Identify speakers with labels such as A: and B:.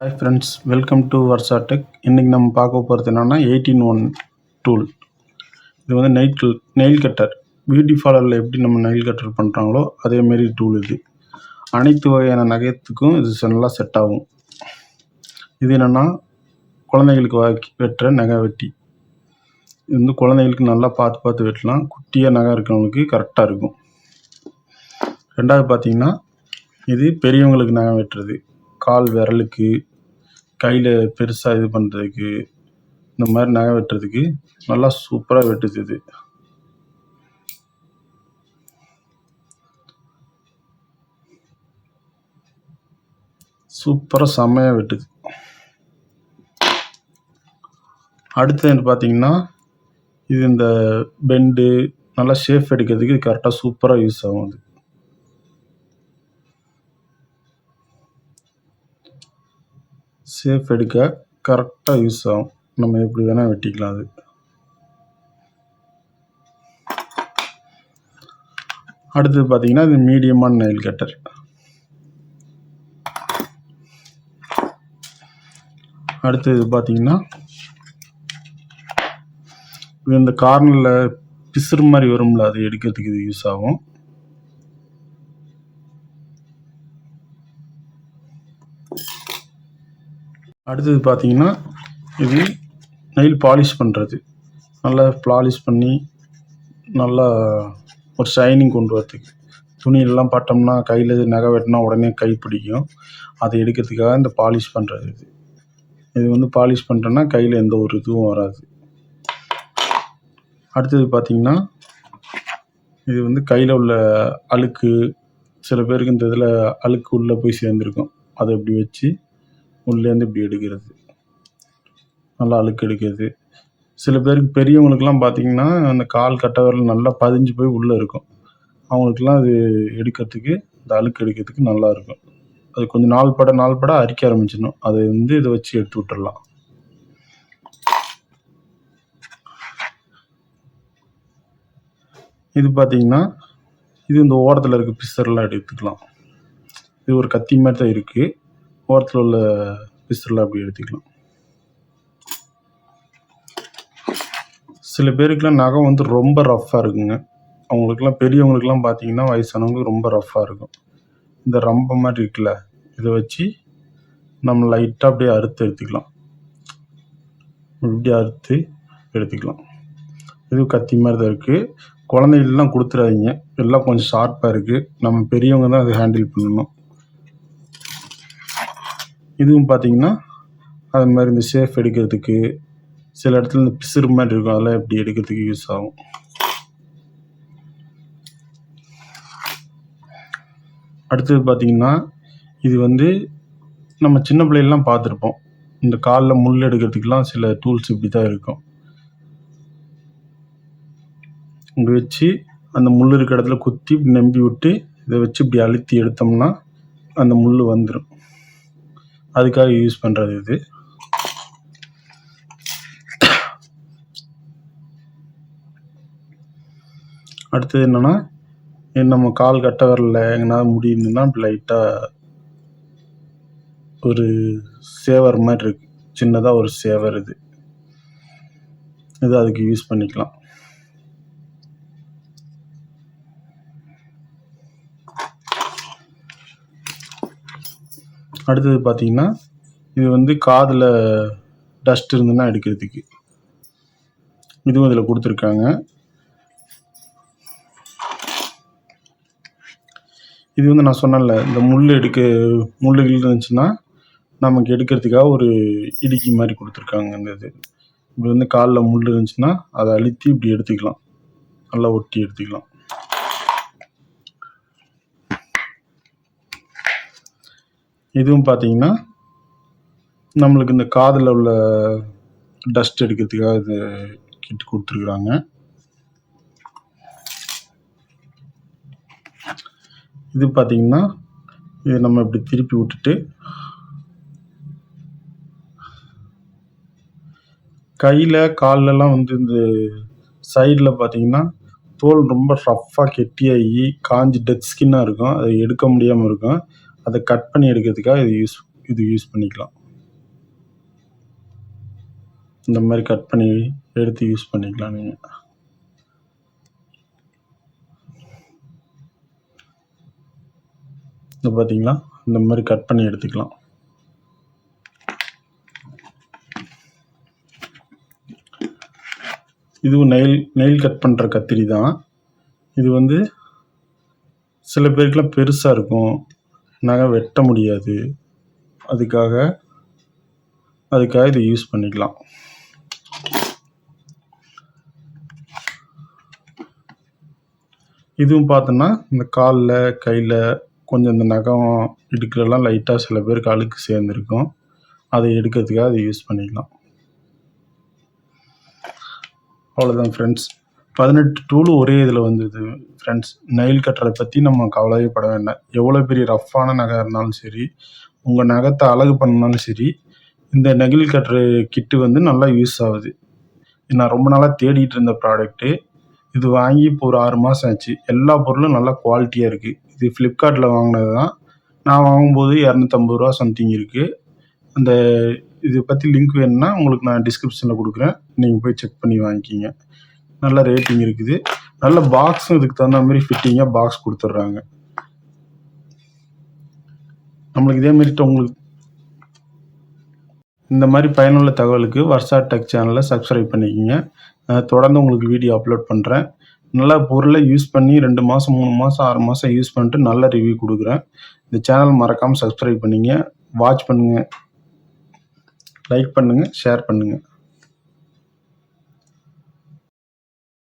A: Hi friends, welcome to வர்சாடெக். இன்றைக்கி நம்ம பார்க்க போகிறது என்னென்னா 18-1 டூல். இது வந்து நெயில் கட்டர். பியூட்டி பார்லரில் எப்படி நம்ம நெயில் கட்டர் பண்ணுறாங்களோ அதேமாரி டூல் இது. அனைத்து வகையான நகத்துக்கும் இது நல்லா செட் ஆகும். இது என்னென்னா குழந்தைங்களுக்கு வெட்டுற நகை வெட்டி. இது வந்து குழந்தைங்களுக்கு நல்லா பார்த்து வெட்டலாம். குட்டியாக நகை இருக்கிறவங்களுக்கு கரெக்டாக இருக்கும். ரெண்டாவது பார்த்திங்கன்னா இது பெரியவங்களுக்கு நகை வெட்டுறது. கால் விரலுக்கு, கையில் பெருசாக இது பண்ணுறதுக்கு, இந்த மாதிரி நகை வெட்டுறதுக்கு நல்லா சூப்பராக வெட்டுது. இது சூப்பராக செம்மையாக வெட்டுது. அடுத்தது பார்த்தீங்கன்னா இது இந்த பெண்டு நல்லா ஷேப் எடுக்கிறதுக்கு கரெக்டாக சூப்பராக யூஸ் ஆகும். அது ஷேப் எடுக்க கரெக்டாக யூஸ் ஆகும். நம்ம எப்படி வேணால் வெட்டிக்கலாம். அது அடுத்தது பார்த்தீங்கன்னா இது மீடியமான நெயில் கட்டர். அடுத்தது பார்த்தீங்கன்னா இது இந்த கார்னரில் பிசுறு மாதிரி வரும்ல, அது எடுக்கிறதுக்கு இது யூஸ் ஆகும். அடுத்தது பார்த்தீங்கன்னா இது நெயில் பாலிஷ் பண்ணுறது. நல்லா பாலிஷ் பண்ணி நல்லா ஒரு ஷைனிங் கொண்டு வரதுக்கு. துணியெல்லாம் பட்டோம்னா கையில் நகை வெட்டினா உடனே கை பிடிக்கும். அதை எடுக்கிறதுக்காக இந்த பாலிஷ் பண்ணுறது. இது வந்து பாலிஷ் பண்ணுறோன்னா கையில் எந்த ஒரு இதுவும் வராது. அடுத்தது பார்த்திங்கன்னா இது வந்து கையில் உள்ள அழுக்கு, சில பேருக்கு இந்த இதில் அழுக்கு உள்ளே போய் சேர்ந்துருக்கும். அதை இப்படி வச்சு உள்ளேருந்து இப்படி எடுக்கிறது, நல்லா அழுக்கு எடுக்கிறது. சில பேருக்கு பெரியவங்களுக்கெல்லாம் பார்த்திங்கன்னா அந்த கால் கட்டவரில் நல்லா பதிஞ்சு போய் உள்ளே இருக்கும். அவங்களுக்கெல்லாம் அது எடுக்கிறதுக்கு, இந்த அழுக்கு எடுக்கிறதுக்கு நல்லாயிருக்கும். அது கொஞ்சம் நாள் பட அரிக்க ஆரம்பிச்சிடணும். அதை வந்து இதை வச்சு எடுத்து விட்டுடலாம். இது பார்த்திங்கன்னா இது இந்த ஓரத்தில் இருக்க பிசர்லாம் எடுத்துக்கலாம். இது ஒரு கத்தி மாதிரி தான் இருக்குது. ஓரத்தில் உள்ள பிசர்லாம் அப்படி எடுத்துக்கலாம். சில பேருக்குலாம் நகை வந்து ரொம்ப ரஃப்பாக இருக்குங்க. அவங்களுக்குலாம் பெரியவங்களுக்குலாம் பார்த்திங்கன்னா வயசானவங்களுக்கு ரொம்ப ரஃப்பாக இருக்கும். இந்த ரம்பை மாதிரி இருக்குல்ல, இதை வச்சு நம்ம லைட்டாக அப்படியே அறுத்து எடுத்துக்கலாம். இப்படி அறுத்து எடுத்துக்கலாம். இது கத்தி மாதிரி தான் இருக்குது. குழந்தைகளுக்குலாம் கொடுத்துடாதீங்க. எல்லாம் கொஞ்சம் ஷார்ப்பாக இருக்குது. நம்ம பெரியவங்க தான் அதை ஹேண்டில் பண்ணணும். இதுவும் பார்த்திங்கன்னா அது மாதிரி இந்த ஷேப் எடுக்கிறதுக்கு, சில இடத்துல இந்த பிசுறு மாதிரி இருக்கும், அதெல்லாம் இப்படி எடுக்கிறதுக்கு யூஸ் ஆகும். அடுத்தது பார்த்திங்கன்னா இது வந்து நம்ம சின்ன பிள்ளைகள்லாம் பார்த்துருப்போம். இந்த காலில் முள் எடுக்கிறதுக்கெலாம் சில டூல்ஸ் இப்படி தான் இருக்கும். இப்படி வச்சு அந்த முள் இருக்கிற இடத்துல குத்தி இப்படி நம்பி விட்டு இதை வச்சு இப்படி அழுத்தி எடுத்தோம்னா அந்த முள் வந்துடும். அதுக்காக யூஸ் பண்ணுறது இது. அடுத்தது என்னென்னா நம்ம கால் கட்ட வரல எங்கேனாவது முடியுதுன்னா இப்படி லைட்டாக ஒரு சேவர் மாதிரி இருக்குது, சின்னதாக ஒரு சேவர். இது அதுக்கு யூஸ் பண்ணிக்கலாம். அடுத்தது பார்த்திங்கன்னா இது வந்து காதில் டஸ்ட் இருந்துன்னா எடுக்கிறதுக்கு இதுவும் இதில் கொடுத்துருக்காங்க. இது வந்து நான் சொன்னேன்ல, இந்த முள்ளுகள் இருந்துச்சுன்னா நமக்கு எடுக்கிறதுக்காக ஒரு இடுக்கி மாதிரி கொடுத்துருக்காங்க. இந்த இப்படி வந்து காலில் முள் இருந்துச்சுன்னா அதை அழுத்தி இப்படி எடுத்துக்கலாம், நல்லா ஒட்டி எடுத்துக்கலாம். இதுவும் பார்த்தீங்கன்னா நம்மளுக்கு இந்த காதில் உள்ள டஸ்ட் எடுக்கிறதுக்காக இது கிட் கொடுத்துருக்குறாங்க. இது பார்த்தீங்கன்னா இது நம்ம இப்படி திருப்பி விட்டுட்டு கையில் கால்லலாம் வந்து இந்த சைடில் பார்த்தீங்கன்னா தோல் ரொம்ப ரஃப்பாக கெட்டியாகி காஞ்சி டெத் ஸ்கின்னாக இருக்கும். அதை எடுக்க முடியாமல் இருக்கும். அதை கட் பண்ணி எடுக்கிறதுக்காக இது யூஸ் பண்ணிக்கலாம். இந்த மாதிரி கட் பண்ணி எடுத்து யூஸ் பண்ணிக்கலாம் நீங்கள். இது பார்த்தீங்களா, இந்த மாதிரி கட் பண்ணி எடுத்துக்கலாம். இதுவும் நெயில் கட் பண்ணுற கத்திரி தான். இது வந்து சில பேருக்குலாம் பெருசாக இருக்கும், நகை வெட்ட முடியாது, அதுக்காக இதை யூஸ் பண்ணிக்கலாம். இதுவும் பார்த்தோன்னா இந்த காலில் கையில் கொஞ்சம் இந்த நகம் இடுக்குலலாம் லைட்டாக சில பேருக்கு அழுக்கு சேர்ந்துருக்கும், அதை எடுக்கிறதுக்காக அதை யூஸ் பண்ணிக்கலாம். அவ்வளோதான் ஃப்ரெண்ட்ஸ். 18 டூலு ஒரே இதில் வந்தது ஃப்ரெண்ட்ஸ். நெயில் கட்டரை பற்றி நம்ம கவலையே பட வேண்டாம். எவ்வளோ பெரிய ரஃப்பான நகை இருந்தாலும் சரி, உங்கள் நகத்தை அழகு பண்ணாலும் சரி, இந்த நெயில் கட்டரு கிட்டு வந்து நல்லா யூஸ் ஆகுது. நான் ரொம்ப நாளாக தேடிட்டு இருந்த ப்ராடக்ட்டு. இது வாங்கி இப்போ ஒரு 6 மாதம் ஆச்சு. எல்லா பொருளும் நல்லா குவாலிட்டியாக இருக்குது. இது ஃப்ளிப்கார்ட்டில் வாங்கினது தான். நான் வாங்கும்போது ரூ. 250 சம்திங் இருக்குது. அந்த இதை பற்றி லிங்க் வேணும்னா உங்களுக்கு நான் டிஸ்கிரிப்ஷனில் கொடுக்குறேன், நீங்கள் போய் செக் பண்ணி வாங்கிக்கிங்க. நல்ல ரேட்டிங் இருக்குது. நல்ல பாக்ஸும் இதுக்கு தகுந்த மாதிரி ஃபிட்டிங்காக பாக்ஸ் கொடுத்துட்றாங்க. நம்மளுக்கு இதேமாரி உங்களுக்கு இந்த மாதிரி பயனுள்ள தகவலுக்கு வர்ஷா டெக் சேனலை சப்ஸ்கிரைப் பண்ணிக்கோங்க. தொடர்ந்து உங்களுக்கு வீடியோ அப்லோட் பண்ணுறேன். நல்ல பொருளை யூஸ் பண்ணி 2 மாதம் 3 மாதம் 6 மாதம் யூஸ் பண்ணிட்டு நல்ல ரிவ்யூ கொடுக்குறேன். இந்த சேனல் மறக்காமல் சப்ஸ்கிரைப் பண்ணிங்க, வாட்ச் பண்ணுங்கள், லைக் பண்ணுங்கள், ஷேர் பண்ணுங்கள்.